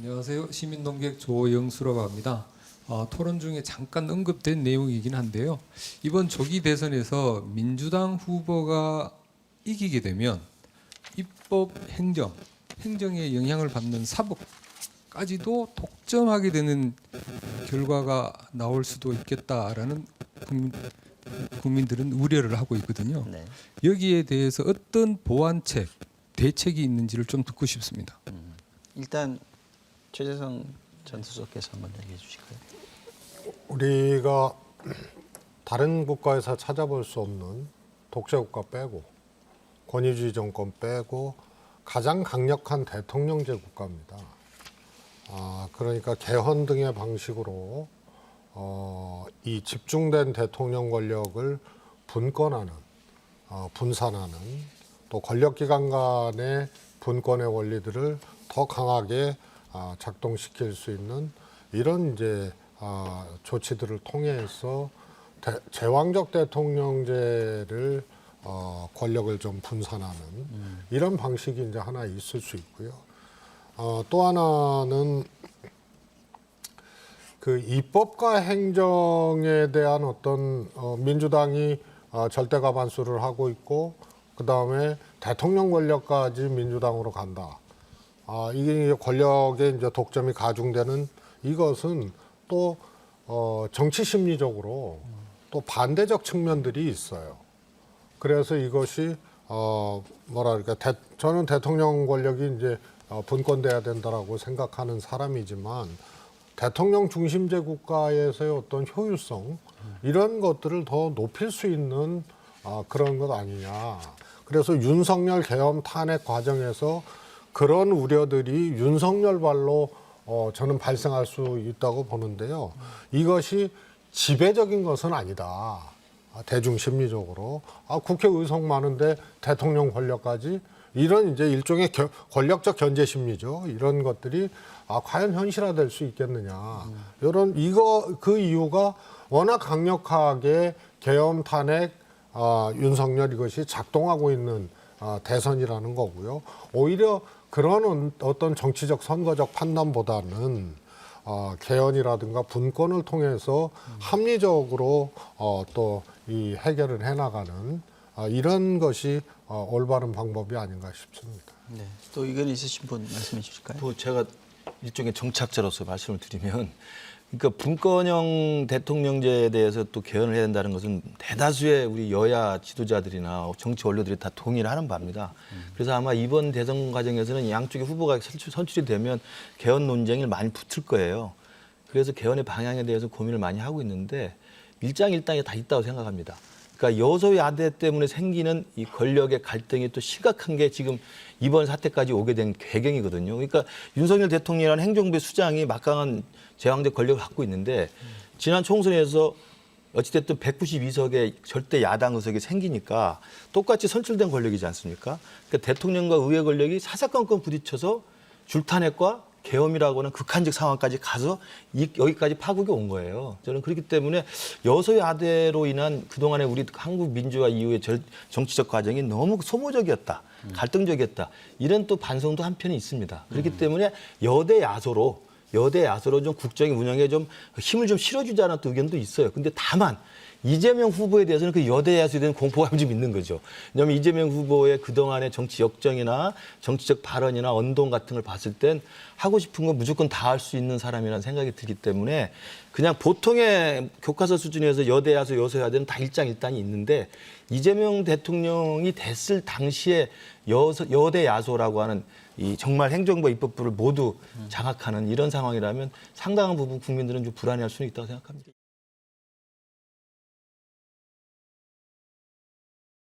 안녕하세요. 시민논객 조영수라고 합니다. 토론 중에 잠깐 언급된 내용이긴 한데요. 이번 조기 대선에서 민주당 후보가 이기게 되면 입법, 행정에 영향을 받는 사법까지도 독점하게 되는 결과가 나올 수도 있겠다라는 국민들은 우려를 하고 있거든요. 네. 여기에 대해서 어떤 보완책, 대책이 있는지를 좀 듣고 싶습니다. 일단 최재성 전 수석께서 한번 얘기해 주실까요? 우리가 다른 국가에서 찾아볼 수 없는 독재국가 빼고 권위주의 정권 빼고 가장 강력한 대통령제 국가입니다. 그러니까 개헌 등의 방식으로 이 집중된 대통령 권력을 분권하는, 분산하는 또 권력기관 간의 분권의 원리들을 더 강하게 작동시킬 수 있는 이런 이제 조치들을 통해서 제왕적 대통령제를 권력을 좀 분산하는 이런 방식이 이제 하나 있을 수 있고요. 또 하나는 그 입법과 행정에 대한 어떤 민주당이 절대 과반수를 하고 있고 그 다음에 대통령 권력까지 민주당으로 간다. 이게 권력의 이제 독점이 가중되는 이것은 또 정치 심리적으로 또 반대적 측면들이 있어요. 그래서 이것이 뭐랄까 저는 대통령 권력이 이제 분권돼야 된다라고 생각하는 사람이지만 대통령 중심제 국가에서의 어떤 효율성 이런 것들을 더 높일 수 있는 그런 것 아니냐. 그래서 윤석열 계엄 탄핵 과정에서 그런 우려들이 윤석열 발로 저는 발생할 수 있다고 보는데요. 이것이 지배적인 것은 아니다. 대중 심리적으로 국회 의석 많은데 대통령 권력까지 이런 이제 일종의 권력적 견제 심리죠. 이런 것들이 과연 현실화될 수 있겠느냐. 이런 그 이유가 워낙 강력하게 계엄 탄핵 윤석열 이것이 작동하고 있는 대선이라는 거고요. 오히려 그런 어떤 정치적 선거적 판단보다는 개헌이라든가 분권을 통해서 합리적으로 또 이 해결을 해나가는 이런 것이 올바른 방법이 아닌가 싶습니다. 네. 또 의견 있으신 분 말씀해 주실까요? 또 제가 일종의 정착자로서 말씀을 드리면, 그러니까 분권형 대통령제에 대해서 또 개헌을 해야 된다는 것은 대다수의 우리 여야 지도자들이나 정치 원로들이 다 동의를 하는 바입니다. 그래서 아마 이번 대선 과정에서는 양쪽의 후보가 선출이 되면 개헌 논쟁이 많이 붙을 거예요. 그래서 개헌의 방향에 대해서 고민을 많이 하고 있는데 일장일단이 다 있다고 생각합니다. 그러니까 여소야대 때문에 생기는 이 권력의 갈등이 또 심각한 게 지금 이번 사태까지 오게 된 배경이거든요. 그러니까 윤석열 대통령이라는 행정부의 수장이 막강한 제왕적 권력을 갖고 있는데 지난 총선에서 어찌됐든 192석의 절대 야당 의석이 생기니까 똑같이 선출된 권력이지 않습니까? 그러니까 대통령과 의회 권력이 사사건건 부딪혀서 줄탄핵과 계엄이라고 하는 극한적 상황까지 가서 여기까지 파국이 온 거예요. 저는 그렇기 때문에 여소야대로 인한 그동안의 우리 한국 민주화 이후의 정치적 과정이 너무 소모적이었다. 갈등적이었다. 이런 또 반성도 한편이 있습니다. 그렇기 때문에 여대 야소로 좀 국정의 운영에 좀 힘을 좀 실어주자는 또 의견도 있어요. 근데 다만 이재명 후보에 대해서는 그 여대 야소에 대한 공포감이 좀 있는 거죠. 왜냐하면 이재명 후보의 그동안의 정치 역정이나 정치적 발언이나 언동 같은 걸 봤을 땐 하고 싶은 건 무조건 다 할 수 있는 사람이라는 생각이 들기 때문에 그냥 보통의 교과서 수준에서 여대 야소, 여소야대는 다 일장일단이 있는데 이재명 대통령이 됐을 당시에 여대 야소라고 하는 이 정말 행정부와 입법부를 모두 장악하는 이런 상황이라면 상당한 부분 국민들은 좀 불안해할 수는 있다고 생각합니다.